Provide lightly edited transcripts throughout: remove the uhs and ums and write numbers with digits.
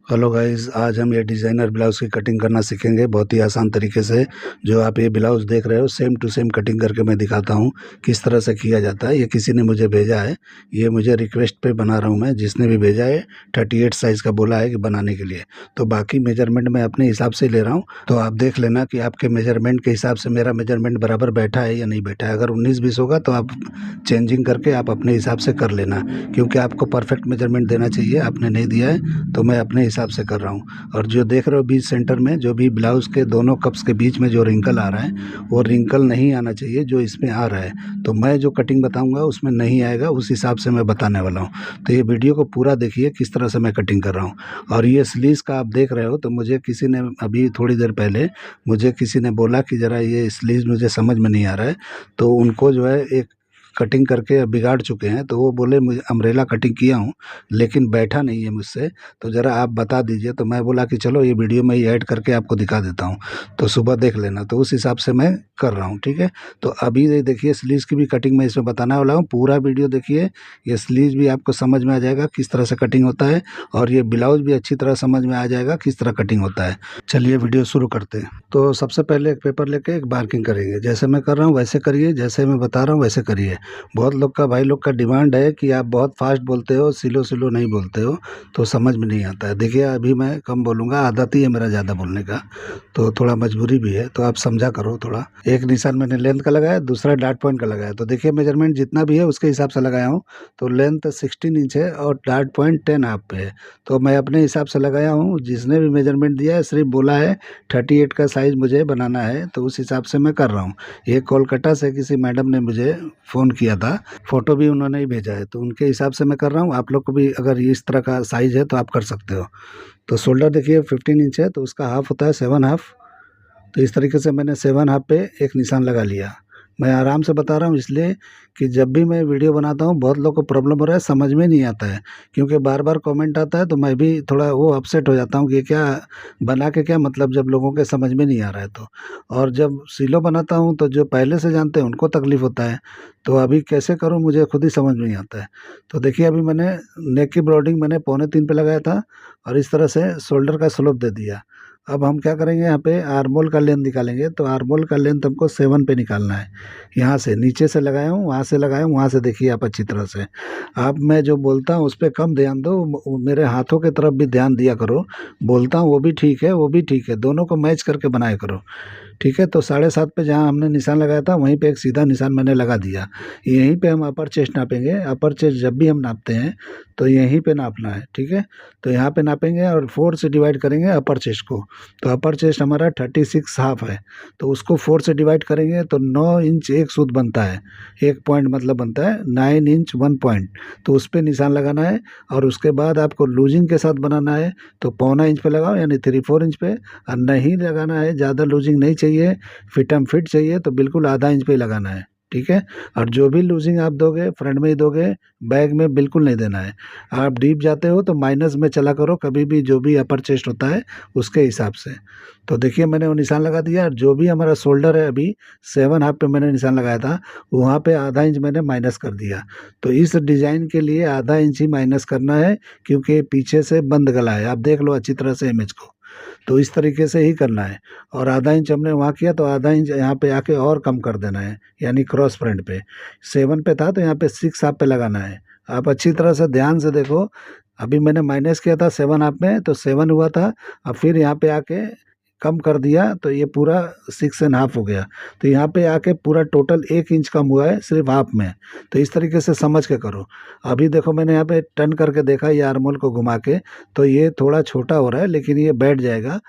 Hello guys, आज हम ये डिज़ाइनर ब्लाउज़ की कटिंग करना सीखेंगे बहुत ही आसान तरीके से। जो आप ये ब्लाउज़ देख रहे हो सेम टू सेम कटिंग करके मैं दिखाता हूँ किस तरह से किया जाता है। ये किसी ने मुझे भेजा है, ये मुझे रिक्वेस्ट पे बना रहा हूँ मैं। जिसने भी भेजा है 38 साइज़ का बोला है कि बनाने के लिए, तो बाकी मेजरमेंट मैं अपने हिसाब से ले रहा हूँ। तो आप देख लेना कि आपके मेजरमेंट के हिसाब से मेरा मेजरमेंट बराबर बैठा है या नहीं बैठा है। अगर 19-20 होगा तो आप चेंजिंग करके आप अपने हिसाब से कर लेना, क्योंकि आपको परफेक्ट मेजरमेंट देना चाहिए। आपने नहीं दिया है तो मैं अपने हिसाब से कर रहा हूँ। और जो देख रहे हो बीच सेंटर में जो भी ब्लाउज़ के दोनों कप्स के बीच में जो रिंकल आ रहा है, वो रिंकल नहीं आना चाहिए जो इसमें आ रहा है। तो मैं जो कटिंग बताऊंगा उसमें नहीं आएगा, उस हिसाब से मैं बताने वाला हूँ। तो ये वीडियो को पूरा देखिए किस तरह से मैं कटिंग कर रहा हूँ। और ये स्लीव्स का आप देख रहे हो, तो मुझे किसी ने अभी थोड़ी देर पहले मुझे किसी ने बोला कि ज़रा ये स्लीव्स मुझे समझ में नहीं आ रहा है। तो उनको जो है एक कटिंग करके बिगाड़ चुके हैं, तो वो बोले मुझे अम्ब्रेला कटिंग किया हूँ लेकिन बैठा नहीं है मुझसे, तो ज़रा आप बता दीजिए। तो मैं बोला कि चलो ये वीडियो में ही ऐड करके आपको दिखा देता हूँ, तो सुबह देख लेना। तो उस हिसाब से मैं कर रहा हूँ, ठीक है। तो अभी ये देखिए स्लीव्स की भी कटिंग मैं इसमें बताने वाला हूँ, पूरा वीडियो देखिए। ये स्लीव्स भी आपको समझ में आ जाएगा किस तरह से कटिंग होता है, और ये ब्लाउज भी अच्छी तरह समझ में आ जाएगा किस तरह कटिंग होता है। चलिए वीडियो शुरू करते हैं। तो सबसे पहले एक पेपर लेके एक मार्किंग करेंगे। जैसे मैं कर रहा हूँ वैसे करिए, जैसे मैं बता रहा हूँ वैसे करिए। बहुत लोग का भाई लोग का डिमांड है कि आप बहुत फास्ट बोलते हो, स्लो स्लो नहीं बोलते हो, तो समझ में नहीं आता है। देखिए अभी मैं कम बोलूँगा, आदत ही है मेरा ज़्यादा बोलने का, तो थोड़ा मजबूरी भी है, तो आप समझा करो थोड़ा। एक निशान मैंने लेंथ का लगाया, दूसरा डार्ट पॉइंट का लगाया। तो देखिए मेजरमेंट जितना भी है उसके हिसाब से लगाया हूँ। तो लेंथ 16 इंच है और डार्ट पॉइंट 10 हाफ पे है। तो मैं अपने हिसाब से लगाया हूँ। जिसने भी मेजरमेंट दिया है सिर्फ बोला है 38 का साइज़ मुझे बनाना है, तो उस हिसाब से मैं कर रहा हूँ। ये कोलकाता से किसी मैडम ने मुझे फ़ोन किया था, फ़ोटो भी उन्होंने ही भेजा है, तो उनके हिसाब से मैं कर रहा हूँ। आप लोग को भी अगर इस तरह का साइज़ है तो आप कर सकते हो। तो शोल्डर देखिए 15 इंच है, तो उसका हाफ होता है 7 हाफ। तो इस तरीके से मैंने 7 हाफ पे एक निशान लगा लिया। मैं आराम से बता रहा हूँ इसलिए कि जब भी मैं वीडियो बनाता हूँ बहुत लोग को प्रॉब्लम हो रहा है, समझ में नहीं आता है, क्योंकि बार बार कमेंट आता है, तो मैं भी थोड़ा वो अपसेट हो जाता हूँ कि क्या बना के क्या मतलब जब लोगों के समझ में नहीं आ रहा है तो। और जब सिलो बनाता हूँ तो जो पहले से जानते हैं उनको तकलीफ़ होता है, तो अभी कैसे करूँ मुझे खुद ही समझ में नहीं आता है। तो देखिए अभी मैंने नेक की ब्रॉडिंग मैंने 2.25 पे लगाया था, और इस तरह से शोल्डर का स्लोप दे दिया। अब हम क्या करेंगे, यहाँ पे आर्मोल का लेंथ निकालेंगे। तो आर्मोल का लेंथ हमको 7 पे निकालना है। यहाँ से नीचे से लगाया हूँ, वहाँ से लगाया हूँ, वहाँ से देखिए आप अच्छी तरह से। आप मैं जो बोलता हूँ उस पर कम ध्यान दो, मेरे हाथों की तरफ भी ध्यान दिया करो। बोलता हूँ वो भी ठीक है, वो भी ठीक है, दोनों को मैच करके बनाया करो, ठीक है। तो 7.5 पे जहाँ हमने निशान लगाया था वहीं पे एक सीधा निशान मैंने लगा दिया। यहीं पे हम अपर चेस्ट नापेंगे। अपर चेस्ट जब भी हम नापते हैं तो यहीं पे नापना है, ठीक है। तो यहाँ पे नापेंगे और 4 से डिवाइड करेंगे अपर चेस्ट को। तो अपर चेस्ट हमारा 36 हाफ है, तो उसको 4 से डिवाइड करेंगे तो 9 इंच एक सूत बनता है। एक पॉइंट मतलब बनता है 9 इंच 1 पॉइंट। तो उस पर निशान लगाना है। और उसके बाद आपको लूजिंग के साथ बनाना है, तो 1.25 इंच पे लगाओ, यानी 3/4 इंच पे। और नहीं लगाना है, ज़्यादा लूजिंग नहीं चाहिए, फिटम फिट चाहिए, तो बिल्कुल आधा इंच पे ही लगाना है, ठीक है। और जो भी लूजिंग आप दोगे फ्रंट में ही दोगे, बैक में बिल्कुल नहीं देना है। आप डीप जाते हो तो माइनस में चला करो कभी भी, जो भी अपर चेस्ट होता है उसके हिसाब से। तो देखिए मैंने वो निशान लगा दिया। और जो भी हमारा शोल्डर है अभी 7 हाफ पे मैंने निशान लगाया था, वहाँ पे आधा इंच मैंने माइनस कर दिया। तो इस डिज़ाइन के लिए आधा इंच ही माइनस करना है, क्योंकि पीछे से बंद गला है। आप देख लो अच्छी तरह से इमेज को, तो इस तरीके से ही करना है। और आधा इंच हमने वहाँ किया, तो आधा इंच यहाँ पे आके और कम कर देना है, यानी क्रॉस फ्रंट पे 7 पे था तो यहाँ पे 6 हाफ पे लगाना है। आप अच्छी तरह से ध्यान से देखो। अभी मैंने माइनस किया था 7 हाफ में, तो 7 हुआ था, और फिर यहाँ पे आके कम कर दिया, तो ये पूरा 6.5 हो गया। तो यहाँ पे आके पूरा टोटल 1 इंच कम हुआ है सिर्फ हाफ में। तो इस तरीके से समझ के करो। अभी देखो मैंने यहाँ पे टर्न करके देखा, ये आर्मोल को घुमा के, तो ये थोड़ा छोटा हो रहा है, लेकिन ये बैठ जाएगा।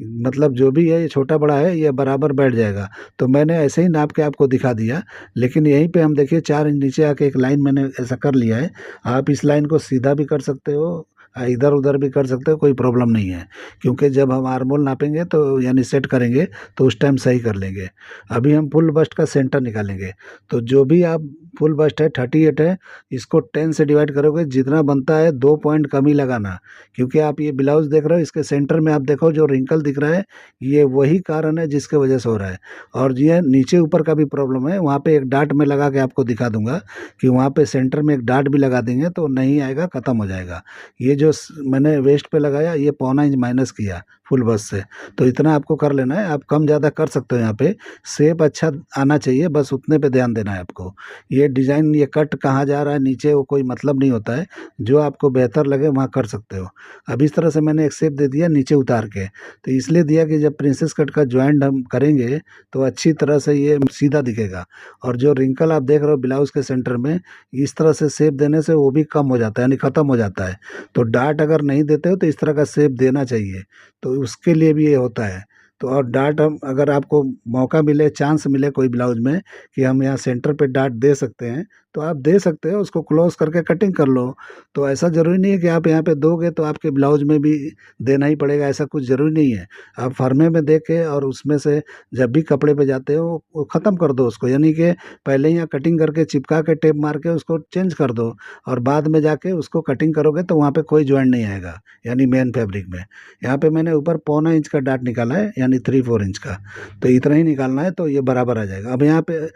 मतलब जो भी है ये छोटा बड़ा है, ये बराबर बैठ जाएगा। तो मैंने ऐसे ही नाप के आपको दिखा दिया। लेकिन यहीं पे हम देखिए 4 इंच नीचे आके एक लाइन मैंने ऐसा कर लिया है। आप इस लाइन को सीधा भी कर सकते हो, इधर उधर भी कर सकते हो, कोई प्रॉब्लम नहीं है। क्योंकि जब हम आर्मोल नापेंगे तो यानी सेट करेंगे तो उस टाइम सही कर लेंगे। अभी हम फुल बस्ट का सेंटर निकालेंगे। तो जो भी आप फुल बस्ट है 38 है, इसको 10 से डिवाइड करोगे, जितना बनता है 2 पॉइंट कम ही लगाना। क्योंकि आप ये ब्लाउज देख रहे हो, इसके सेंटर में आप देखो जो रिंकल दिख रहा है, ये वही कारण है जिसके वजह से हो रहा है। और ये नीचे ऊपर का भी प्रॉब्लम है, वहाँ पे एक डाट में लगा के आपको दिखा दूंगा कि वहाँ पे सेंटर में एक डाट भी लगा देंगे तो नहीं आएगा, ख़त्म हो जाएगा। ये जो जो मैंने वेस्ट पे लगाया ये पौना इंच माइनस किया फुल बस से, तो इतना आपको कर लेना है। आप कम ज़्यादा कर सकते हो यहाँ पे, शेप अच्छा आना चाहिए, बस उतने पे ध्यान देना है आपको। ये डिज़ाइन, ये कट कहाँ जा रहा है नीचे, वो कोई मतलब नहीं होता है। जो आपको बेहतर लगे वहाँ कर सकते हो। अब इस तरह से मैंने एक शेप दे दिया नीचे उतार के, तो इसलिए दिया कि जब प्रिंसेस कट का जॉइंट हम करेंगे तो अच्छी तरह से ये सीधा दिखेगा। और जो रिंकल आप देख रहे हो ब्लाउज के सेंटर में, इस तरह से शेप देने से वो भी कम हो जाता है, यानी ख़त्म हो जाता है। तो डार्ट अगर नहीं देते हो तो इस तरह का शेप देना चाहिए, तो उसके लिए भी ये होता है। तो और डार्ट हम, अगर आपको मौका मिले, चांस मिले कोई ब्लाउज में कि हम यहाँ सेंटर पे डार्ट दे सकते हैं, तो आप दे सकते हो, उसको क्लोज करके कटिंग कर लो। तो ऐसा ज़रूरी नहीं है कि आप यहाँ पे दोगे तो आपके ब्लाउज में भी देना ही पड़ेगा, ऐसा कुछ ज़रूरी नहीं है। आप फर्मे में दे के और उसमें से जब भी कपड़े पे जाते हो वो ख़त्म कर दो उसको, यानी कि पहले ही यहाँ कटिंग करके चिपका के टेप मार के उसको चेंज कर दो, और बाद में जाके उसको कटिंग करोगे तो वहाँ पे कोई जॉइंट नहीं आएगा, यानी मेन फैब्रिक में। यहाँ पे मैंने ऊपर पौना इंच का डार्ट निकाला है, यानी 3/4 इंच का, तो इतना ही निकालना है, तो ये बराबर आ जाएगा। अब यहाँ पे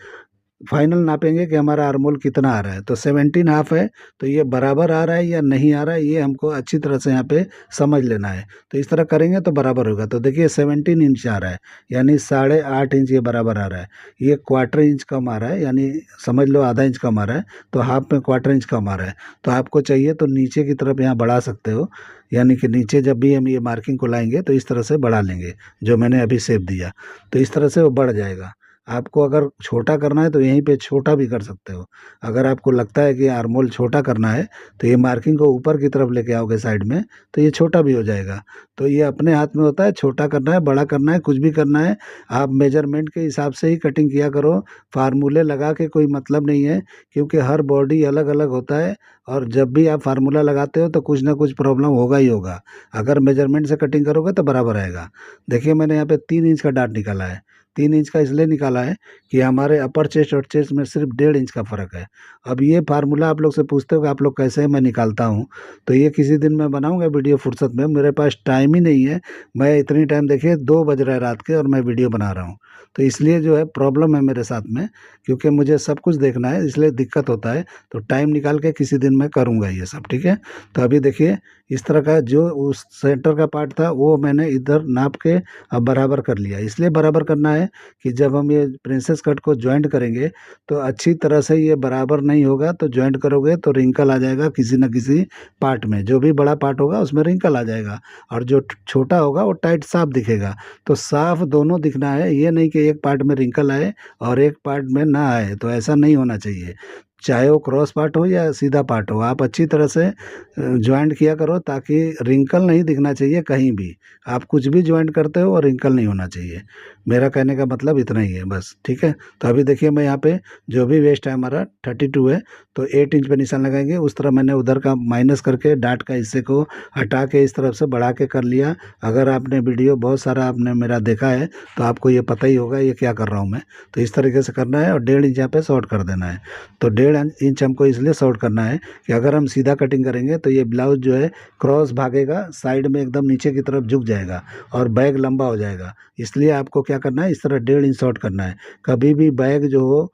फाइनल नापेंगे कि हमारा आर्मोल कितना आ रहा है, तो 17.5 है, तो ये बराबर आ रहा है या नहीं आ रहा है, ये हमको अच्छी तरह से यहाँ पे समझ लेना है। तो इस तरह करेंगे तो बराबर होगा। तो देखिए 17 इंच आ रहा है, यानी 8.5 इंच ये बराबर आ रहा है। ये 1/4 इंच कम आ रहा है, यानी समझ लो आधा इंच कम आ रहा है, तो हाफ में 1/4 इंच कम आ रहा है। तो आपको चाहिए तो नीचे की तरफ यहाँ बढ़ा सकते हो, यानी कि नीचे जब भी हम ये मार्किंग को लाएंगे तो इस तरह से बढ़ा लेंगे, जो मैंने अभी शेप दिया, तो इस तरह से वो बढ़ जाएगा। आपको अगर छोटा करना है तो यहीं पे छोटा भी कर सकते हो। अगर आपको लगता है कि आर्मोल छोटा करना है तो ये मार्किंग को ऊपर की तरफ लेके आओगे साइड में, तो ये छोटा भी हो जाएगा। तो ये अपने हाथ में होता है, छोटा करना है, बड़ा करना है, कुछ भी करना है। आप मेजरमेंट के हिसाब से ही कटिंग किया करो, फार्मूले लगा के कोई मतलब नहीं है, क्योंकि हर बॉडी अलग अलग होता है। और जब भी आप फार्मूला लगाते हो तो कुछ ना कुछ प्रॉब्लम होगा ही होगा। अगर मेजरमेंट से कटिंग करोगे तो बराबर आएगा। देखिए मैंने यहाँ पे 3 इंच का डार्ट निकाला है। 3 इंच का इसलिए निकाला है कि हमारे अपर चेस्ट और चेस्ट में सिर्फ 1.5 इंच का फ़र्क है। अब ये फार्मूला आप लोग से पूछते हो कि आप लोग कैसे, मैं निकालता हूँ, तो ये किसी दिन मैं बनाऊंगा वीडियो फुर्सत में, मेरे पास टाइम ही नहीं है। मैं इतनी टाइम, देखिए 2 बज रहे हैं रात के और मैं वीडियो बना रहा हूँ, तो इसलिए जो है प्रॉब्लम है मेरे साथ में, क्योंकि मुझे सब कुछ देखना है, इसलिए दिक्कत होता है। तो टाइम निकाल के किसी दिन मैं करूँगा ये सब, ठीक है। तो अभी देखिए इस तरह का जो उस सेंटर का पार्ट था वो मैंने इधर नाप के अब बराबर कर लिया। इसलिए बराबर करना है कि जब हम ये प्रिंसेस कट को जॉइंट करेंगे तो अच्छी तरह से ये बराबर नहीं होगा, तो जॉइंट करोगे तो रिंकल आ जाएगा किसी न किसी पार्ट में। जो भी बड़ा पार्ट होगा उसमें रिंकल आ जाएगा, और जो छोटा होगा वो टाइट साफ दिखेगा। तो साफ दोनों दिखना है, ये नहीं कि एक पार्ट में रिंकल आए और एक पार्ट में ना आए, तो ऐसा नहीं होना चाहिए। चाहे वो क्रॉस पार्ट हो या सीधा पार्ट हो, आप अच्छी तरह से ज्वाइंट किया करो, ताकि रिंकल नहीं दिखना चाहिए कहीं भी। आप कुछ भी ज्वाइंट करते हो और रिंकल नहीं होना चाहिए। मेरा कहने का मतलब इतना ही है बस, ठीक है। तो अभी देखिए मैं यहाँ पे जो भी वेस्ट है हमारा 32 है, तो 8 इंच पे निशान लगाएंगे। उस तरह मैंने उधर का माइनस करके डार्ट का हिस्से को हटा के इस तरफ से बढ़ा के कर लिया। अगर आपने वीडियो बहुत सारा आपने मेरा देखा है तो आपको ये पता ही होगा ये क्या कर रहा हूँ मैं। तो इस तरीके से करना है, और 1.5 इंच यहाँ पे शॉर्ट कर देना है। तो 1.5 इंच हमको इसलिए शॉर्ट करना है कि अगर हम सीधा कटिंग करेंगे तो ये ब्लाउज जो है क्रॉस भागेगा, साइड में एकदम नीचे की तरफ झुक जाएगा और बैग लंबा हो जाएगा। इसलिए आपको क्या करना है, इस तरह 1.5 इंच शॉर्ट करना है। कभी भी बैग जो हो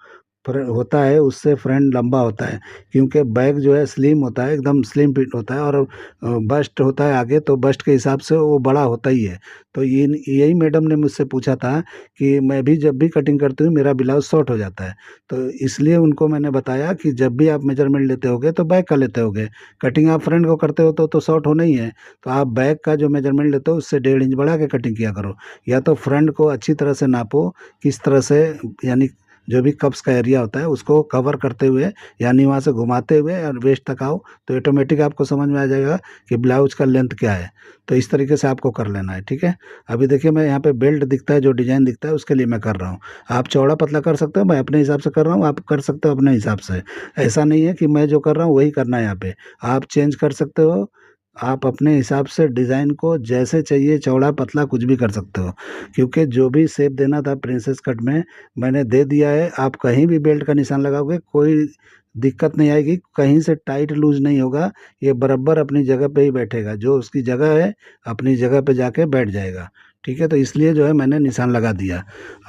होता है उससे फ्रंट लंबा होता है, क्योंकि बैग जो है स्लिम होता है, एकदम स्लिम फिट होता है, और बस्ट होता है आगे, तो बस्ट के हिसाब से वो बड़ा होता ही है। तो ये यही मैडम ने मुझसे पूछा था कि मैं भी जब भी कटिंग करती हूँ मेरा ब्लाउज शॉर्ट हो जाता है, तो इसलिए उनको मैंने बताया कि जब भी आप मेजरमेंट लेते होगे तो बैक का लेते होगे। कटिंग आप फ्रंट को करते हो तो शॉर्ट होना ही है, तो आप बैक का जो मेजरमेंट लेते हो उससे 1.5 इंच बढ़ा के कटिंग किया करो। या तो फ्रंट को अच्छी तरह से नापो, किस तरह से, यानी जो भी कप्स का एरिया होता है उसको कवर करते हुए, यानी वहाँ से घुमाते हुए और वेस्ट तक आओ, तो ऑटोमेटिक आपको समझ में आ जाएगा कि ब्लाउज का लेंथ क्या है। तो इस तरीके से आपको कर लेना है, ठीक है। अभी देखिए मैं यहाँ पे बेल्ट दिखता है, जो डिज़ाइन दिखता है उसके लिए मैं कर रहा हूँ। आप चौड़ा पतला कर सकते हो, मैं अपने हिसाब से कर रहा हूँ, आप कर सकते हो अपने हिसाब से। ऐसा नहीं है कि मैं जो कर रहा हूँ वही करना है, यहाँ पे आप चेंज कर सकते हो। आप अपने हिसाब से डिज़ाइन को जैसे चाहिए, चौड़ा पतला कुछ भी कर सकते हो, क्योंकि जो भी शेप देना था प्रिंसेस कट में मैंने दे दिया है। आप कहीं भी बेल्ट का निशान लगाओगे कोई दिक्कत नहीं आएगी, कहीं से टाइट लूज नहीं होगा, ये बराबर अपनी जगह पे ही बैठेगा, जो उसकी जगह है अपनी जगह पे जाके बैठ जाएगा, ठीक है, तो इसलिए जो है मैंने निशान लगा दिया।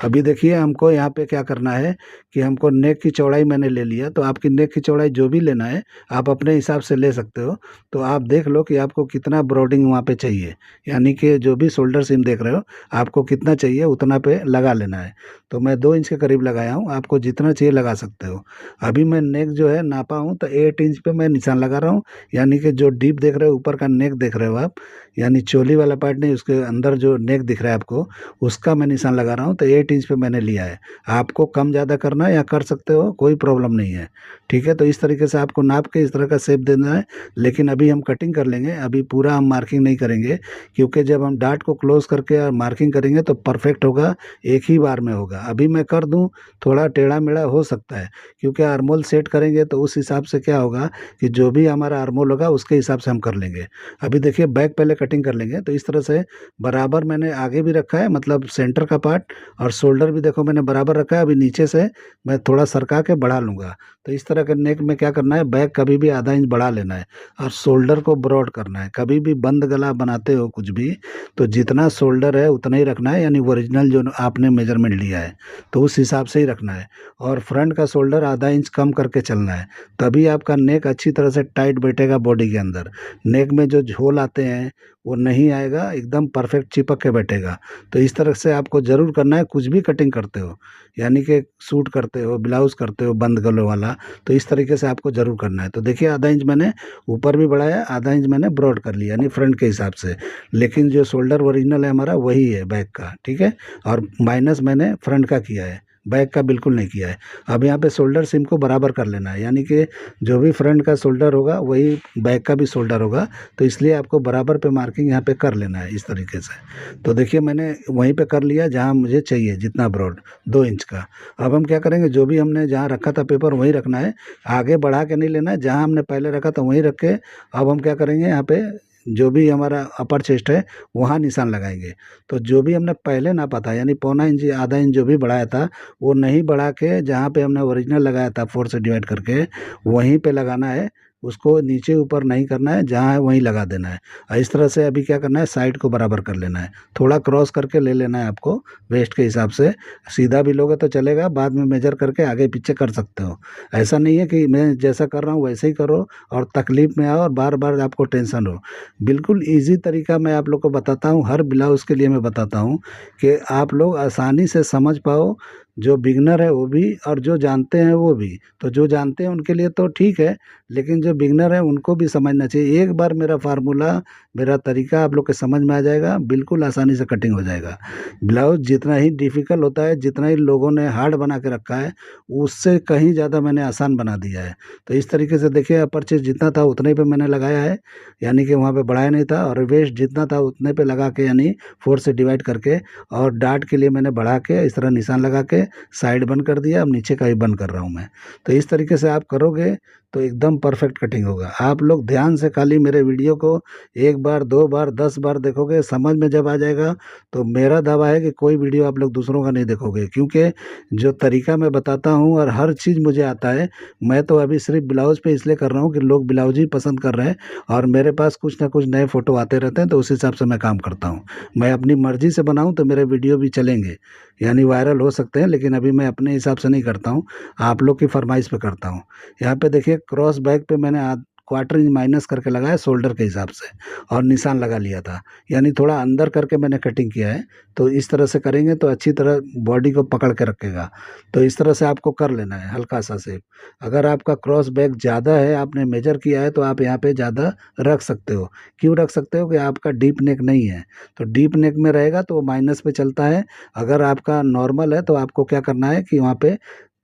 अभी देखिए हमको यहाँ पे क्या करना है कि हमको नेक की चौड़ाई मैंने ले लिया, तो आपकी नेक की चौड़ाई जो भी लेना है आप अपने हिसाब से ले सकते हो। तो आप देख लो कि आपको कितना ब्रॉडिंग वहाँ पे चाहिए, यानी कि जो भी शोल्डर सीम देख रहे हो आपको कितना चाहिए उतना पे लगा लेना है। तो मैं 2 इंच के करीब लगाया हूँ, आपको जितना चाहिए लगा सकते हो। अभी मैं नेक जो है नापा हूँ तो 8 इंच पे मैं निशान लगा रहा हूँ, यानी कि जो डीप देख रहे हो ऊपर का नेक देख रहे हो आप, यानी चोली वाला पार्ट नहीं, उसके अंदर जो नेक दिख रहा है आपको उसका मैं निशान लगा रहा हूँ। तो 8 इंच पे मैंने लिया है। आपको कम ज़्यादा करना है या कर सकते हो, कोई प्रॉब्लम नहीं है। ठीक है, तो इस तरीके से आपको नाप के इस तरह का शेप देना है। लेकिन अभी हम कटिंग कर लेंगे, अभी पूरा हम मार्किंग नहीं करेंगे, क्योंकि जब हम डार्ट को क्लोज करके और मार्किंग करेंगे तो परफेक्ट होगा, एक ही बार में होगा। अभी मैं कर दूं थोड़ा टेढ़ा मेढ़ा हो सकता है, क्योंकि आर्मोल सेट करेंगे तो उस हिसाब से क्या होगा कि जो भी हमारा आर्मोल होगा उसके हिसाब से हम कर लेंगे। अभी देखिए बैक पहले कटिंग कर लेंगे, तो इस तरह से बराबर मैंने आगे भी रखा है, मतलब सेंटर का पार्ट, और शोल्डर भी देखो मैंने बराबर रखा है। अभी नीचे से मैं थोड़ा सरका के बढ़ा लूँगा। तो इस तरह के नेक में क्या करना है, बैक कभी भी आधा इंच बढ़ा लेना है और शोल्डर को ब्रॉड करना है। कभी भी बंद गला बनाते हो कुछ भी, तो जितना शोल्डर है उतना ही रखना है, यानी ओरिजिनल जो आपने मेजरमेंट लिया है तो उस हिसाब से ही रखना है। और फ्रंट का शोल्डर आधा इंच कम करके चलना है, तभी आपका नेक अच्छी तरह से टाइट बैठेगा बॉडी के अंदर। नेक में जो झोल आते हैं वो नहीं आएगा, एकदम परफेक्ट चिपक के बैठेगा। तो इस तरह से आपको ज़रूर करना है, कुछ भी कटिंग करते हो, यानी कि सूट करते हो, ब्लाउज़ करते हो बंद गलों वाला, तो इस तरीके से आपको ज़रूर करना है। तो देखिए आधा इंच मैंने ऊपर भी बढ़ाया, आधा इंच मैंने ब्रॉड कर लिया, यानी फ्रंट के हिसाब से। लेकिन जो शोल्डर ओरिजिनल है हमारा वही है बैक का, ठीक है, और माइनस मैंने फ्रंट का किया है, बैक का बिल्कुल नहीं किया है। अब यहाँ पे शोल्डर सिम को बराबर कर लेना है, यानी कि जो भी फ्रंट का शोल्डर होगा वही बैक का भी शोल्डर होगा, तो इसलिए आपको बराबर पे मार्किंग यहाँ पे कर लेना है इस तरीके से। तो देखिए मैंने वहीं पे कर लिया जहाँ मुझे चाहिए, जितना ब्रॉड 2 इंच का। अब हम क्या करेंगे, जो भी हमने जहाँ रखा था पेपर वहीं रखना है, आगे बढ़ा के नहीं लेना है, जहाँ हमने पहले रखा था वहीं रख के अब हम क्या करेंगे, यहाँ पे जो भी हमारा अपर चेस्ट है वहाँ निशान लगाएंगे। तो जो भी हमने पहले नापा था, यानी पौना इंच आधा इंच जो भी बढ़ाया था, वो नहीं बढ़ा के जहाँ पे हमने ओरिजिनल लगाया था 4 से डिवाइड करके वहीं पे लगाना है। उसको नीचे ऊपर नहीं करना है, जहाँ है वहीं लगा देना है। और इस तरह से अभी क्या करना है, साइड को बराबर कर लेना है, थोड़ा क्रॉस करके ले लेना है आपको वेस्ट के हिसाब से। सीधा भी लोगे तो चलेगा, बाद में मेजर करके आगे पीछे कर सकते हो। ऐसा नहीं है कि मैं जैसा कर रहा हूँ वैसे ही करो और तकलीफ में आओ और बार बार आपको टेंशन हो। बिल्कुल ईजी तरीका मैं आप लोग को बताता हूँ, हर ब्लाउज़ के लिए मैं बताता हूँ कि आप लोग आसानी से समझ पाओ, जो बिगनर है वो भी और जो जानते हैं वो भी। तो जो जानते हैं उनके लिए तो ठीक है, लेकिन जो बिगनर है उनको भी समझना चाहिए। एक बार मेरा फार्मूला, मेरा तरीका आप लोग के समझ में आ जाएगा, बिल्कुल आसानी से कटिंग हो जाएगा। ब्लाउज़ जितना ही डिफ़िकल्ट होता है, जितना ही लोगों ने हार्ड बना के रखा है, उससे कहीं ज़्यादा मैंने आसान बना दिया है। तो इस तरीके से देखिए अपर चेस्ट जितना था उतने पे मैंने लगाया है, यानी कि वहाँ पे बढ़ाया नहीं था, और वेस्ट जितना था उतने पे लगा के, यानी 4 से डिवाइड करके, और डार्ट के लिए मैंने बढ़ा के इस तरह निशान लगा के साइड बंद कर दिया। अब नीचे का भी बंद कर रहा हूँ मैं। तो इस तरीके से आप करोगे तो एकदम परफेक्ट कटिंग होगा। आप लोग ध्यान से खाली मेरे वीडियो को 1 बार 2 बार 10 बार देखोगे, समझ में जब आ जाएगा तो मेरा दावा है कि कोई वीडियो आप लोग दूसरों का नहीं देखोगे, क्योंकि जो तरीका मैं बताता हूँ और हर चीज़ मुझे आता है। मैं तो अभी सिर्फ ब्लाउज़ पे इसलिए कर रहा हूँ कि लोग ब्लाउज ही पसंद कर रहे हैं, और मेरे पास कुछ ना कुछ नए फ़ोटो आते रहते हैं, तो उस हिसाब से मैं काम करता हूँ। मैं अपनी मर्ज़ी से बनाऊँ तो मेरे वीडियो भी चलेंगे, यानी वायरल हो सकते हैं, लेकिन अभी मैं अपने हिसाब से नहीं करता हूँ, आप लोग की फरमाइश पे करता हूँ। यहाँ पे देखिए क्रॉस बैक पे मैंने क्वार्टर इंच माइनस करके लगाया शोल्डर के हिसाब से, और निशान लगा लिया था, यानी थोड़ा अंदर करके मैंने कटिंग किया है। तो इस तरह से करेंगे तो अच्छी तरह बॉडी को पकड़ के रखेगा। तो इस तरह से आपको कर लेना है हल्का सा शेप। अगर आपका क्रॉस बैक ज़्यादा है, आपने मेजर किया है, तो आप यहाँ पे ज़्यादा रख सकते हो। क्यों रख सकते हो कि आपका डीप नेक नहीं है, तो डीप नेक में रहेगा तो वो माइनस पे चलता है। अगर आपका नॉर्मल है तो आपको क्या करना है कि वहाँ पे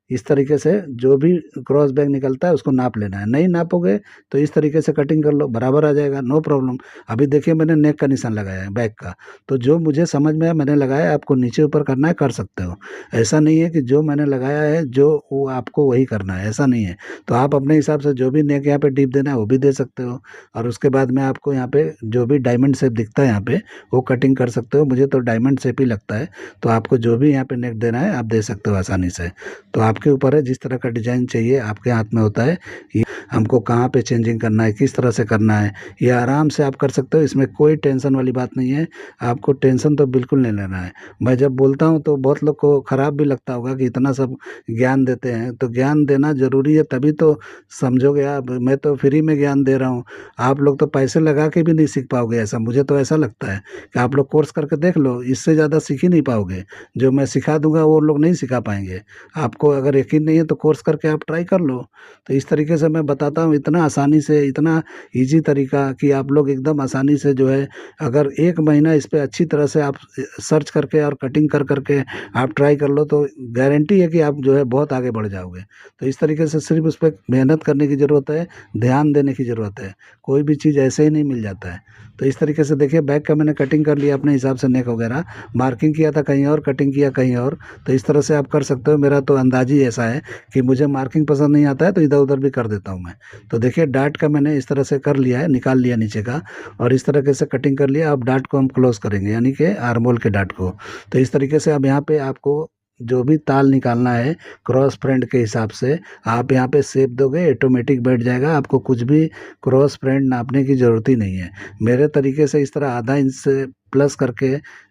इस तरीके से जो भी क्रॉस बैक निकलता है उसको नाप लेना है। नहीं नापोगे तो इस तरीके से कटिंग कर लो, बराबर आ जाएगा, नो प्रॉब्लम। अभी देखिए मैंने नेक का निशान लगाया है बैक का, तो जो मुझे समझ में आया मैंने लगाया, आपको नीचे ऊपर करना है कर सकते हो। ऐसा नहीं है कि जो मैंने लगाया है जो वो आपको वही करना है, ऐसा नहीं है। तो आप अपने हिसाब से जो भी नेक यहाँ पे डीप देना है वो भी दे सकते हो, और उसके बाद में आपको यहाँ पे जो भी डायमंड शेप दिखता है यहाँ पे वो कटिंग कर सकते हो। मुझे तो डायमंड शेप ही लगता है, तो आपको जो भी यहाँ पे नेक देना है आप दे सकते हो आसानी से। तो आप आपके ऊपर है, जिस तरह का डिज़ाइन चाहिए आपके हाथ में होता है। ये हमको कहाँ पे चेंजिंग करना है, किस तरह से करना है, ये आराम से आप कर सकते हो। इसमें कोई टेंशन वाली बात नहीं है, आपको टेंशन तो बिल्कुल नहीं लेना है। मैं जब बोलता हूँ तो बहुत लोग को ख़राब भी लगता होगा कि इतना सब ज्ञान देते हैं, तो ज्ञान देना ज़रूरी है, तभी तो समझोगे आप। मैं तो फ्री में ज्ञान दे रहा हूँ, आप लोग तो पैसे लगा के भी नहीं सीख पाओगे। ऐसा मुझे तो ऐसा लगता है कि आप लोग कोर्स करके देख लो, इससे ज़्यादा सीख ही नहीं पाओगे। जो मैं सिखा दूंगा वो लोग नहीं सिखा पाएंगे। आपको अगर यकीन नहीं है तो कोर्स करके आप ट्राई कर लो। तो इस तरीके से मैं बताता हूँ, इतना आसानी से, इतना ईजी तरीका कि आप लोग एकदम आसानी से जो है, अगर 1 महीना इस पे अच्छी तरह से आप सर्च करके और कटिंग कर करके आप ट्राई कर लो, तो गारंटी है कि आप जो है बहुत आगे बढ़ जाओगे। तो इस तरीके से सिर्फ उस पर मेहनत करने की ज़रूरत है, ध्यान देने की ज़रूरत है। कोई भी चीज़ ऐसे ही नहीं मिल जाता है। तो इस तरीके से देखिए, बैक का मैंने कटिंग कर लिया अपने हिसाब से, नेक वगैरह मार्किंग किया था कहीं और, कटिंग किया कहीं और। तो इस तरह से आप कर सकते हो। मेरा तो अंदाज ही ऐसा है कि मुझे मार्किंग पसंद नहीं आता है, तो इधर उधर भी कर देता हूँ मैं। तो देखिए, डार्ट का मैंने इस तरह से कर लिया है, निकाल लिया नीचे का, और इस तरीके से कटिंग कर लिया। अब डार्ट को हम क्लोज करेंगे, यानी कि आर्मोल के डार्ट को। तो इस तरीके से अब यहाँ पे आपको जो भी ताल निकालना है क्रॉस फ्रेंड के हिसाब से, आप यहाँ पे शेप दोगे, ऑटोमेटिक बैठ जाएगा। आपको कुछ भी क्रॉस फ्रेंड नापने की ज़रूरत ही नहीं है। मेरे तरीके से इस तरह आधा इंच से प्लस करके,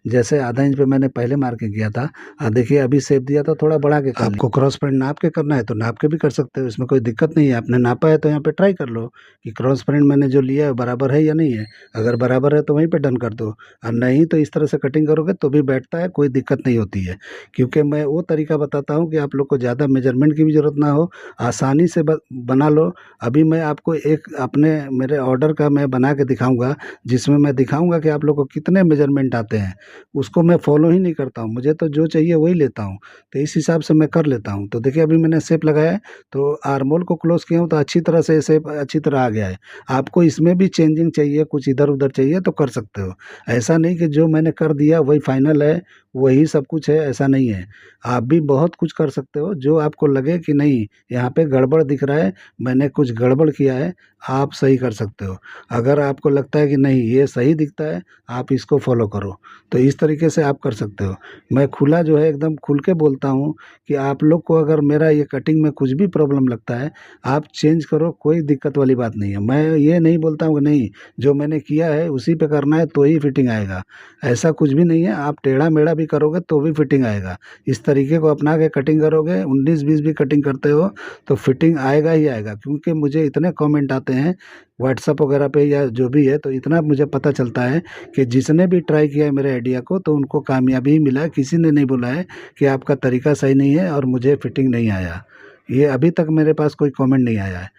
जैसे आधा इंच पे मैंने पहले मार्किंग किया था, देखिए अभी शेप दिया तो थोड़ा बढ़ा के कर आपको क्रॉस फ्रेंड नाप के करना है तो नाप के भी कर सकते हो, इसमें कोई दिक्कत नहीं है। आपने नापा है तो यहाँ पे ट्राई कर लो कि क्रॉस फ्रेंड मैंने जो लिया है बराबर है या नहीं है। अगर बराबर है तो वहीं पे डन कर दो, और नहीं तो इस तरह से कटिंग करोगे तो भी बैठता है, कोई दिक्कत नहीं होती है। क्योंकि मैं वो तरीका बताता हूँ कि आप लोग को ज़्यादा मेजरमेंट की भी ज़रूरत ना हो, आसानी से बना लो। अभी मैं आपको एक अपने मेरे ऑर्डर का मैं बना के दिखाऊंगा, जिसमें मैं दिखाऊंगा कि आप लोग को कितने मेजरमेंट आते हैं। उसको मैं फॉलो ही नहीं करता हूँ, मुझे तो जो चाहिए वही लेता हूँ। तो इस हिसाब से मैं कर लेता हूँ। तो देखिए, अभी मैंने शेप लगाया है, तो आर्मोल को क्लोज किया हूँ, तो अच्छी तरह से शेप अच्छी तरह आ गया है। आपको इसमें भी चेंजिंग चाहिए, कुछ इधर उधर चाहिए तो कर सकते हो। ऐसा नहीं कि जो मैंने कर दिया वही फाइनल है, वही सब कुछ है, ऐसा नहीं है। आप भी बहुत कुछ कर सकते हो। जो आपको लगे कि नहीं यहाँ पे गड़बड़ दिख रहा है, मैंने कुछ गड़बड़ किया है, आप सही कर सकते हो। अगर आपको लगता है कि नहीं ये सही दिखता है, आप इसको फॉलो करो, तो इस तरीके से आप कर सकते हो। मैं खुला जो है एकदम खुल के बोलता हूँ कि आप लोग को अगर मेरा ये कटिंग में कुछ भी प्रॉब्लम लगता है, आप चेंज करो, कोई दिक्कत वाली बात नहीं है। मैं ये नहीं बोलता हूँ कि नहीं जो मैंने किया है उसी पे करना है तो ही फिटिंग आएगा, ऐसा कुछ भी नहीं है। आप टेढ़ा मेढ़ा भी करोगे तो भी फिटिंग आएगा। इस तरीके को अपना के कटिंग करोगे, 19-20 भी कटिंग करते हो तो फिटिंग आएगा ही आएगा। क्योंकि मुझे इतने कमेंट आते हैं व्हाट्सअप वगैरह पे या जो भी है, तो इतना मुझे पता चलता है कि जिसने भी ट्राई किया है मेरे आइडिया को तो उनको कामयाबी ही मिला है। किसी ने नहीं बोला है कि आपका तरीका सही नहीं है और मुझे फिटिंग नहीं आया। ये अभी तक मेरे पास कोई कमेंट नहीं आया है।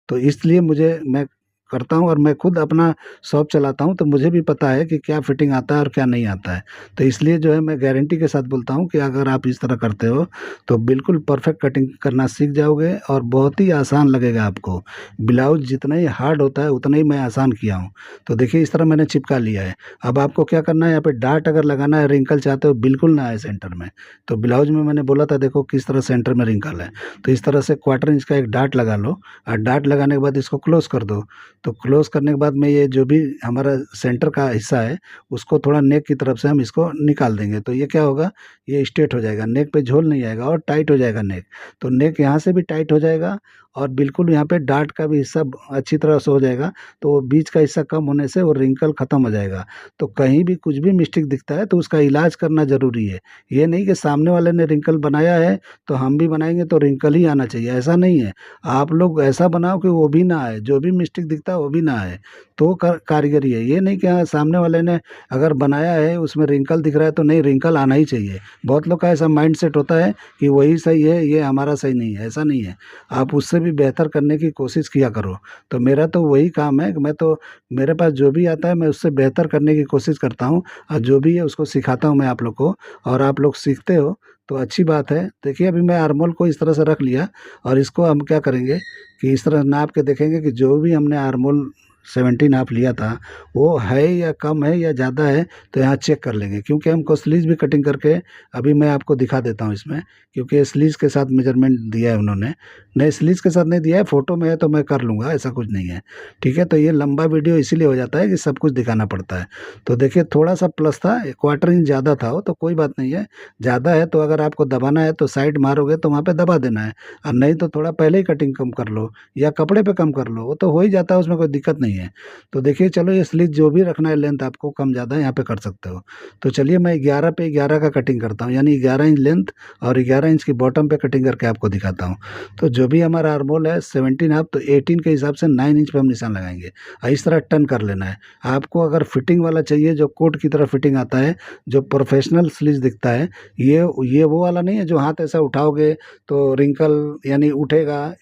तो इसलिए मुझे मैं करता हूँ, और मैं खुद अपना शॉप चलाता हूँ, तो मुझे भी पता है कि क्या फिटिंग आता है और क्या नहीं आता है। तो इसलिए जो है मैं गारंटी के साथ बोलता हूँ कि अगर आप इस तरह करते हो तो बिल्कुल परफेक्ट कटिंग करना सीख जाओगे, और बहुत ही आसान लगेगा आपको। ब्लाउज जितना ही हार्ड होता है उतना ही मैं आसान किया हूँ। तो देखिए, इस तरह मैंने चिपका लिया है। अब आपको क्या करना है, यहाँ पे डार्ट अगर लगाना है, रिंकल चाहते हो बिल्कुल ना आए सेंटर में, तो ब्लाउज में मैंने बोला था देखो किस तरह सेंटर में रिंकल है, तो इस तरह से 1/4 इंच का एक डार्ट लगा लो, और डार्ट लगाने के बाद इसको क्लोज कर दो। तो क्लोज करने के बाद में ये जो भी हमारा सेंटर का हिस्सा है उसको थोड़ा नेक की तरफ से हम इसको निकाल देंगे, तो ये क्या होगा, ये स्ट्रेट हो जाएगा, नेक पे झोल नहीं आएगा और टाइट हो जाएगा नेक। तो नेक यहाँ से भी टाइट हो जाएगा, और बिल्कुल यहाँ पे डार्ट का भी हिस्सा अच्छी तरह से हो जाएगा। तो वो बीच का हिस्सा कम होने से वो रिंकल ख़त्म हो जाएगा। तो कहीं भी कुछ भी मिस्टेक दिखता है तो उसका इलाज करना ज़रूरी है। ये नहीं कि सामने वाले ने रिंकल बनाया है तो हम भी बनाएंगे तो रिंकल ही आना चाहिए, ऐसा नहीं है। आप लोग ऐसा बनाओ कि वो भी ना आए, जो भी मिस्टेक दिखता है वो भी ना आए, तो कारीगरी है। ये नहीं कि हाँ सामने वाले ने अगर बनाया है उसमें रिंकल दिख रहा है तो नहीं, रिंकल आना ही चाहिए। बहुत लोग का ऐसा माइंड सेट होता है कि वही सही है, ये हमारा सही नहीं है, ऐसा नहीं है। आप उससे भी बेहतर करने की कोशिश किया करो। तो मेरा तो वही काम है कि मैं तो, मेरे पास जो भी आता है मैं उससे बेहतर करने की कोशिश करता हूँ, और जो भी है उसको सिखाता हूँ मैं आप लोग को, और आप लोग सीखते हो तो अच्छी बात है। देखिए, अभी मैं आर्मोल को इस तरह से रख लिया, और इसको हम क्या करेंगे कि इस तरह नाप के देखेंगे कि जो भी हमने आर्मोल 17 हाफ लिया था वो है या कम है या ज़्यादा है, तो यहाँ चेक कर लेंगे, क्योंकि हमको स्लीज भी कटिंग करके अभी मैं आपको दिखा देता हूँ इसमें, क्योंकि स्लीज के साथ मेजरमेंट दिया है उन्होंने। नहीं, स्लीज के साथ नहीं दिया है, फ़ोटो में है तो मैं कर लूँगा, ऐसा कुछ नहीं है। ठीक है, तो ये लंबा वीडियो इसीलिए हो जाता है कि सब कुछ दिखाना पड़ता है। तो देखिए थोड़ा सा प्लस था, क्वार्टर इंच ज़्यादा था वो, तो कोई बात नहीं है। ज़्यादा है तो अगर आपको दबाना है तो साइड मारोगे तो वहाँ पे दबा देना है, और नहीं तो थोड़ा पहले ही कटिंग कम कर लो या कपड़े पे कम कर लो, वो तो हो ही जाता है, उसमें कोई दिक्कत नहीं है। तो देखिए चलो, ये स्लीव जो भी रखना है लेंथ आपको कम ज़्यादा यहाँ पे कर सकते हो। तो चलिए मैं 11 पे 11 का कटिंग करता हूँ, यानी 11 इंच लेंथ और 11 इंच की बॉटम पे कटिंग करके आपको दिखाता हूँ। तो जो भी हमारा आर्मोल है 17 हाफ, तो 18 के हिसाब से 9 इंच पे हम निशान लगाएंगे, और इस तरह टर्न कर लेना है। आपको अगर फिटिंग वाला चाहिए, जो कोट की तरह फिटिंग आता है, जो प्रोफेशनल स्लीव दिखता है, ये वो वाला नहीं है जो हाथ ऐसा उठाओगे तो रिंकल यानी उठेगा,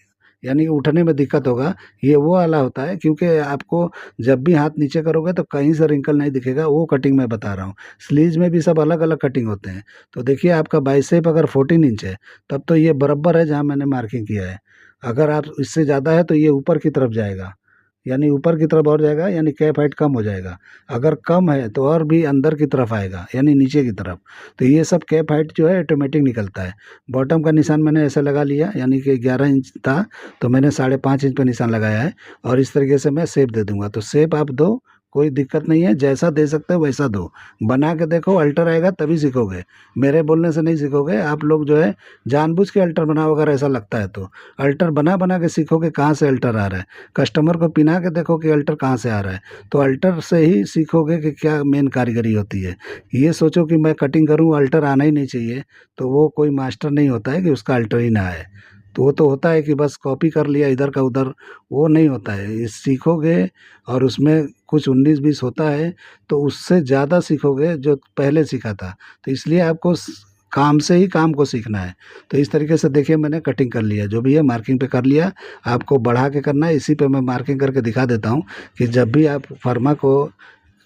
यानी उठने में दिक्कत होगा। ये वो वाला होता है, क्योंकि आपको जब भी हाथ नीचे करोगे तो कहीं से रिंकल नहीं दिखेगा, वो कटिंग मैं बता रहा हूँ। स्लीव्स में भी सब अलग अलग कटिंग होते हैं। तो देखिए आपका बाइसेप अगर 14 इंच है, तब तो ये बराबर है जहाँ मैंने मार्किंग किया है। अगर आप इससे ज़्यादा है तो ये ऊपर की तरफ जाएगा, यानी ऊपर की तरफ और जाएगा, यानी कैप हाइट कम हो जाएगा। अगर कम है तो और भी अंदर की तरफ आएगा, यानी नीचे की तरफ। तो ये सब कैप हाइट जो है ऑटोमेटिक निकलता है। बॉटम का निशान मैंने ऐसे लगा लिया, यानी कि 11 इंच था तो मैंने 5.5 इंच पे निशान लगाया है, और इस तरीके से मैं शेप दे दूंगा। तो शेप आप दो, कोई दिक्कत नहीं है, जैसा दे सकते हो वैसा दो। बना के देखो, अल्टर आएगा तभी सीखोगे, मेरे बोलने से नहीं सीखोगे। आप लोग जो है जानबूझ के अल्टर बनाओ, अगर ऐसा लगता है तो। अल्टर बना बना के सीखोगे कहाँ से अल्टर आ रहा है, कस्टमर को पिना के देखो कि अल्टर कहाँ से आ रहा है, तो अल्टर से ही सीखोगे कि क्या मेन कारीगरी होती है। ये सोचो कि मैं कटिंग करूँ अल्टर आना ही नहीं चाहिए, तो वो कोई मास्टर नहीं होता है कि उसका अल्टर ही ना आए। तो वो तो होता है कि बस कॉपी कर लिया इधर का उधर, वो नहीं होता है। ये सीखोगे और उसमें कुछ 19-20 होता है, तो उससे ज़्यादा सीखोगे जो पहले सीखा था। तो इसलिए आपको काम से ही काम को सीखना है। तो इस तरीके से देखिए मैंने कटिंग कर लिया, जो भी है मार्किंग पे कर लिया। आपको बढ़ा के करना है, इसी पे मैं मार्किंग करके दिखा देता हूँ कि जब भी आप फर्मा को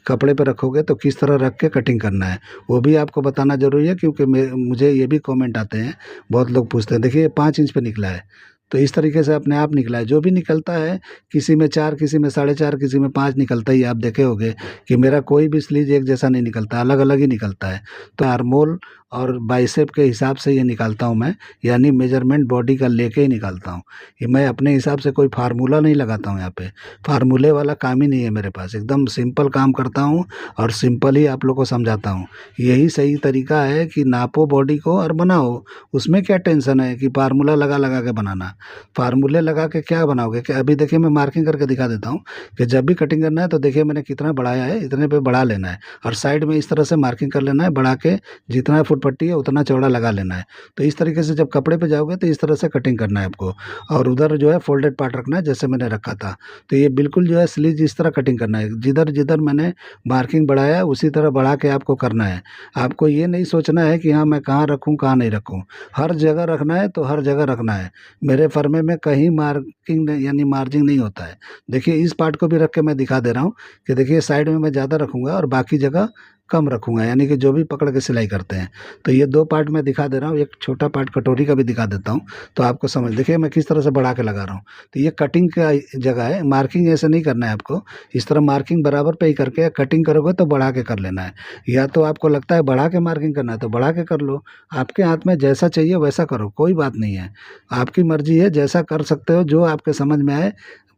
कपड़े पे रखोगे तो किस तरह रख के कटिंग करना है, वो भी आपको बताना ज़रूरी है, क्योंकि मुझे ये भी कमेंट आते हैं, बहुत लोग पूछते हैं। देखिए 5 इंच पे निकला है, तो इस तरीके से अपने आप निकला है। जो भी निकलता है, किसी में 4, किसी में 4.5, किसी में 5 निकलता ही है। आप देखे होंगे कि मेरा कोई भी स्लीव एक जैसा नहीं निकलता, अलग अलग ही निकलता है। तो आर्मोल और बाइसेप के हिसाब से ये निकालता हूँ मैं, यानी मेजरमेंट बॉडी का लेके ही निकालता हूँ। ये मैं अपने हिसाब से कोई फार्मूला नहीं लगाता हूँ यहाँ पे, फार्मूले वाला काम ही नहीं है मेरे पास। एकदम सिंपल काम करता हूँ और सिंपल ही आप लोग को समझाता हूँ। यही सही तरीका है कि नापो बॉडी को और बनाओ। उसमें क्या टेंशन है कि फार्मूला लगा लगा के बनाना। फार्मूले लगा के क्या बनाओगे? कि अभी देखिए मैं मार्किंग करके दिखा देता हूँ कि जब भी कटिंग करना है तो देखिए मैंने कितना बढ़ाया है, इतने पे बढ़ा लेना है, और साइड में इस तरह से मार्किंग कर लेना है, बढ़ा के जितना फुट पट्टी है उतना चौड़ा लगा लेना है। तो इस तरीके से जब कपड़े पे जाओगे तो इस तरह से कटिंग करना है आपको, और उधर जो है फोल्डेड पार्ट रखना है जैसे मैंने रखा था। तो ये बिल्कुल जो है स्लीव इस तरह कटिंग करना है, जिधर जिधर मैंने मार्किंग बढ़ाया उसी तरह बढ़ा के आपको करना है। आपको ये नहीं सोचना है कि हाँ मैं कहाँ रखूँ कहाँ नहीं रखूँ, हर जगह रखना है तो हर जगह रखना है। मेरे फर्मे में कहीं मार्किंग नहीं, यानी मार्जिंग नहीं होता है। देखिए इस पार्ट को भी रख के मैं दिखा दे रहा हूँ कि देखिए साइड में मैं ज़्यादा रखूँगा और बाकी जगह कम रखूँगा, यानी कि जो भी पकड़ के सिलाई करते हैं। तो ये 2 पार्ट मैं दिखा दे रहा हूँ, एक छोटा पार्ट कटोरी का भी दिखा देता हूँ, तो आपको समझ। देखिए मैं किस तरह से बढ़ा के लगा रहा हूँ। तो ये कटिंग का जगह है, मार्किंग ऐसे नहीं करना है आपको। इस तरह मार्किंग बराबर पे ही करके कटिंग करोगे तो बढ़ा के कर लेना है। या तो आपको लगता है बढ़ा के मार्किंग करना है तो बढ़ा के कर लो, आपके हाथ में जैसा चाहिए वैसा करो, कोई बात नहीं है। आपकी मर्जी है, जैसा कर सकते हो जो आपके समझ में आए।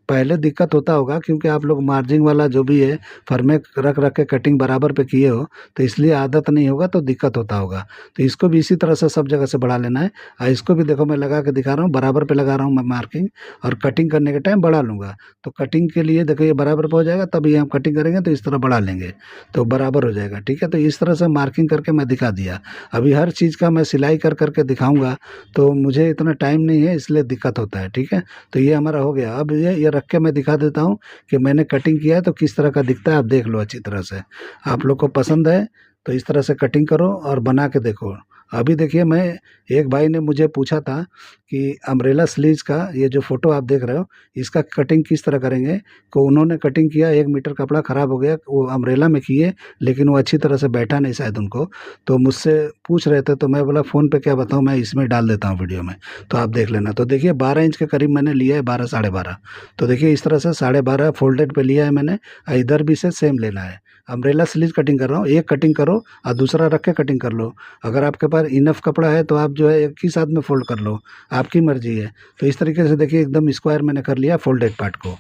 पहले दिक्कत होता होगा क्योंकि आप लोग मार्जिंग वाला जो भी है फर्मे रख रख के कटिंग बराबर पे किए हो, तो इसलिए आदत नहीं होगा तो दिक्कत होता होगा। तो इसको भी इसी तरह से सब जगह से बढ़ा लेना है। और इसको भी देखो मैं लगा के दिखा रहा हूँ, बराबर पे लगा रहा हूँ मैं मार्किंग, और कटिंग करने के टाइम बढ़ा लूँगा। तो कटिंग के लिए देखो ये बराबर पे हो जाएगा, तभी हम कटिंग करेंगे तो इस तरह बढ़ा लेंगे तो बराबर हो जाएगा। ठीक है, तो इस तरह से मार्किंग करके मैं दिखा दिया। अभी हर चीज़ का मैं सिलाई कर करके दिखाऊँगा तो मुझे इतना टाइम नहीं है, इसलिए दिक्कत होता है। ठीक है, तो ये हमारा हो गया। अब ये रख के मैं दिखा देता हूँ कि मैंने कटिंग किया है तो किस तरह का दिखता है, आप देख लो अच्छी तरह से। आप लोग को पसंद है तो इस तरह से कटिंग करो और बना के देखो। अभी देखिए, मैं एक भाई ने मुझे पूछा था कि अम्ब्रेला स्लीव्स का ये जो फ़ोटो आप देख रहे हो, इसका कटिंग किस तरह करेंगे? तो उन्होंने कटिंग किया, 1 मीटर कपड़ा ख़राब हो गया, वो अम्ब्रेला में किए, लेकिन वो अच्छी तरह से बैठा नहीं शायद उनको, तो मुझसे पूछ रहे थे, तो मैं बोला फ़ोन पे क्या बताऊँ, मैं इसमें डाल देता हूँ वीडियो में, तो आप देख लेना। तो देखिए 12 इंच के करीब मैंने लिया है, 12 साढ़े 12। तो देखिए इस तरह से साढ़े 12 फ़ोल्डेड पे लिया है मैंने, इधर भी से सेम लेना है। अम्ब्रेला स्लीव कटिंग कर रहा हूँ, एक कटिंग करो और दूसरा रख के कटिंग कर लो। अगर आपके पास इनफ कपड़ा है तो आप जो है एक ही साथ में फ़ोल्ड कर लो, आपकी मर्ज़ी है। तो इस तरीके से देखिए एकदम स्क्वायर मैंने कर लिया फ़ोल्डेड पार्ट को।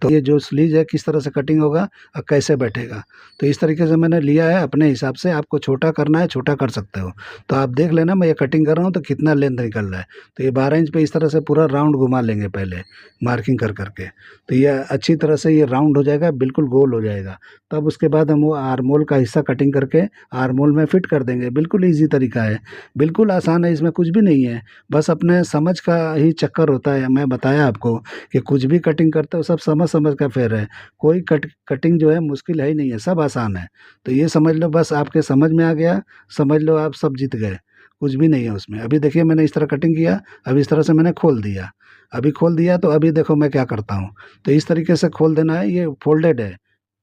तो ये जो स्लीव है किस तरह से कटिंग होगा और कैसे बैठेगा, तो इस तरीके से मैंने लिया है अपने हिसाब से। आपको छोटा करना है, छोटा कर सकते हो। तो आप देख लेना, मैं ये कटिंग कर रहा हूँ तो कितना लेंथ निकल रहा है। तो ये 12 इंच पे इस तरह से पूरा राउंड घुमा लेंगे पहले, मार्किंग कर करके। तो ये अच्छी तरह से ये राउंड हो जाएगा, बिल्कुल गोल हो जाएगा। तब उसके बाद हम वो आर्मोल का हिस्सा कटिंग करके आर्मोल में फिट कर देंगे। बिल्कुल ईज़ी तरीका है, बिल्कुल आसान है, इसमें कुछ भी नहीं है। बस अपने समझ का ही चक्कर होता है। मैं बताया आपको कि कुछ भी कटिंग करते हो सब समझ समझ कर फेर है। कोई कटिंग जो है मुश्किल है ही नहीं है, सब आसान है। तो ये समझ लो, बस आपके समझ में आ गया, समझ लो आप सब जीत गए। कुछ भी नहीं है उसमें। अभी देखिए मैंने इस तरह कटिंग किया, अभी इस तरह से मैंने खोल दिया। अभी खोल दिया तो अभी देखो मैं क्या करता हूँ। तो इस तरीके से खोल देना है, ये फ़ोल्डेड है।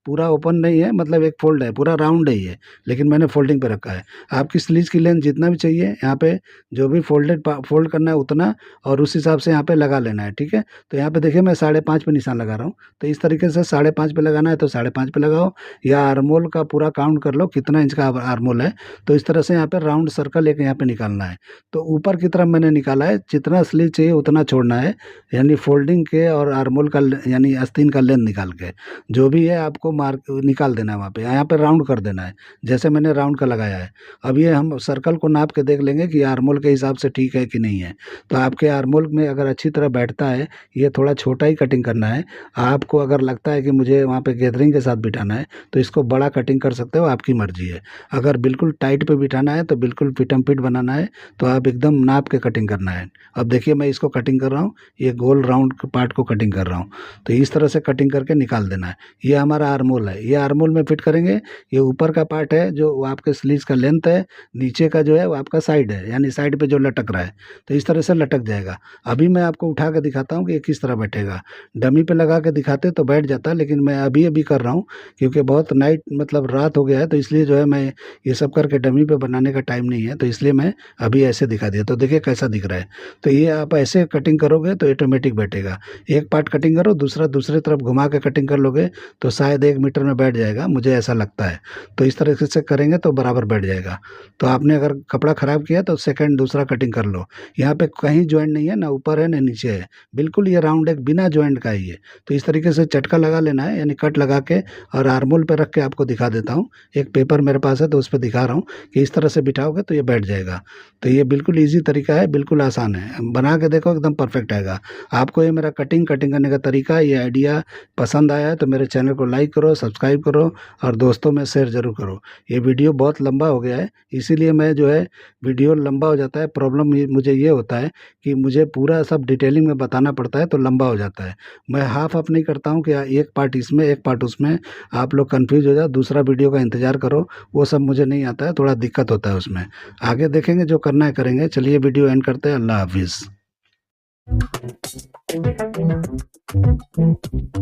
पूरा ओपन नहीं है, मतलब एक फ़ोल्ड है, पूरा राउंड है ये, लेकिन मैंने फ़ोल्डिंग पे रखा है। आपकी स्लीव्स की लेंथ जितना भी चाहिए, यहाँ पे जो भी फ़ोल्ड करना है उतना, और उस हिसाब से यहाँ पे लगा लेना है, ठीक है? तो यहाँ पे देखिए मैं 5.5 पे निशान लगा रहा हूँ। तो इस तरीके से 5.5 पे लगाना है तो 5.5 पे लगाओ, या आर्मोल का पूरा काउंट कर लो कितना इंच का आर्मोल है। तो इस तरह से यहाँ पे राउंड सर्कल एक यहाँ पे निकालना है। तो ऊपर की तरफ मैंने निकाला है, जितना स्लीव चाहिए उतना छोड़ना है, यानी फ़ोल्डिंग के और आर्मोल का यानी आस्तीन का लेंथ निकाल के। जो भी है आपको मार्क निकाल देना है वहाँ पे, यहाँ पे राउंड कर देना है, जैसे मैंने राउंड का लगाया है। अब ये हम सर्कल को नाप के देख लेंगे कि आर्मोल के हिसाब से ठीक है कि नहीं है। तो आपके आर्मोल में अगर अच्छी तरह बैठता है, ये थोड़ा छोटा ही कटिंग करना है। आपको अगर लगता है कि मुझे वहाँ पे गैदरिंग के साथ बिठाना है तो इसको बड़ा कटिंग कर सकते हो, आपकी मर्ज़ी है। अगर बिल्कुल टाइट पे बिठाना है तो बिल्कुल फिटम फिट बनाना है, तो आप एकदम नाप के कटिंग करना है। अब देखिए मैं इसको कटिंग कर रहा हूँ, ये गोल राउंड पार्ट को कटिंग कर रहा हूँ। तो इस तरह से कटिंग करके निकाल देना है। ये हमारा आर्मोल है, ये आर्मोल में फिट करेंगे। ये ऊपर का पार्ट है जो वो आपके स्लीव्स का लेंथ है, नीचे का जो है वो आपका साइड है, यानी साइड पे जो लटक रहा है। तो इस तरह से लटक जाएगा। अभी मैं आपको उठा के दिखाता हूँ कि ये किस तरह बैठेगा। डमी पे लगा के दिखाते तो बैठ जाता, लेकिन मैं अभी अभी कर रहा हूँ क्योंकि बहुत नाइट मतलब रात हो गया है, तो इसलिए जो है मैं ये सब करके डमी पे बनाने का टाइम नहीं है, तो इसलिए मैं अभी ऐसे दिखा दिया। तो देखिए कैसा दिख रहा है। तो ये आप ऐसे कटिंग करोगे तो ऑटोमेटिक बैठेगा। एक पार्ट कटिंग करो, दूसरा दूसरी तरफ घुमा के कटिंग कर लोगे तो शायद 1 मीटर में बैठ जाएगा, मुझे ऐसा लगता है। तो इस तरीके से करेंगे तो बराबर बैठ जाएगा। तो आपने अगर कपड़ा ख़राब किया तो सेकंड दूसरा कटिंग कर लो। यहाँ पे कहीं जॉइंट नहीं है, ना ऊपर है ना नीचे है, बिल्कुल ये राउंड एक बिना जॉइंट का ही है। तो इस तरीके से चटका लगा लेना है, यानी कट लगा के, और आर्मोल पे रख के आपको दिखा देता हूँ। एक पेपर मेरे पास है तो उस पे दिखा रहा हूँ कि इस तरह से बिठाओगे तो ये बैठ जाएगा। तो ये बिल्कुल ईज़ी तरीका है, बिल्कुल आसान है। बना के देखो एकदम परफेक्ट आएगा। आपको ये मेरा कटिंग करने का तरीका, ये आइडिया पसंद आया है तो मेरे चैनल को लाइक करो, सब्सक्राइब करो और दोस्तों में शेयर ज़रूर करो। ये वीडियो बहुत लंबा हो गया है, इसीलिए मैं जो है वीडियो लंबा हो जाता है। प्रॉब्लम ये मुझे ये होता है कि मुझे पूरा सब डिटेलिंग में बताना पड़ता है तो लंबा हो जाता है। मैं हाफ ऑफ नहीं करता हूँ कि एक पार्ट इसमें एक पार्ट उसमें, आप लोग कन्फ्यूज़ हो जाओ, दूसरा वीडियो का इंतज़ार करो, वो सब मुझे नहीं आता है, थोड़ा दिक्कत होता है उसमें। आगे देखेंगे, जो करना है करेंगे। चलिए वीडियो एंड करते हैं। अल्लाह हाफिज़।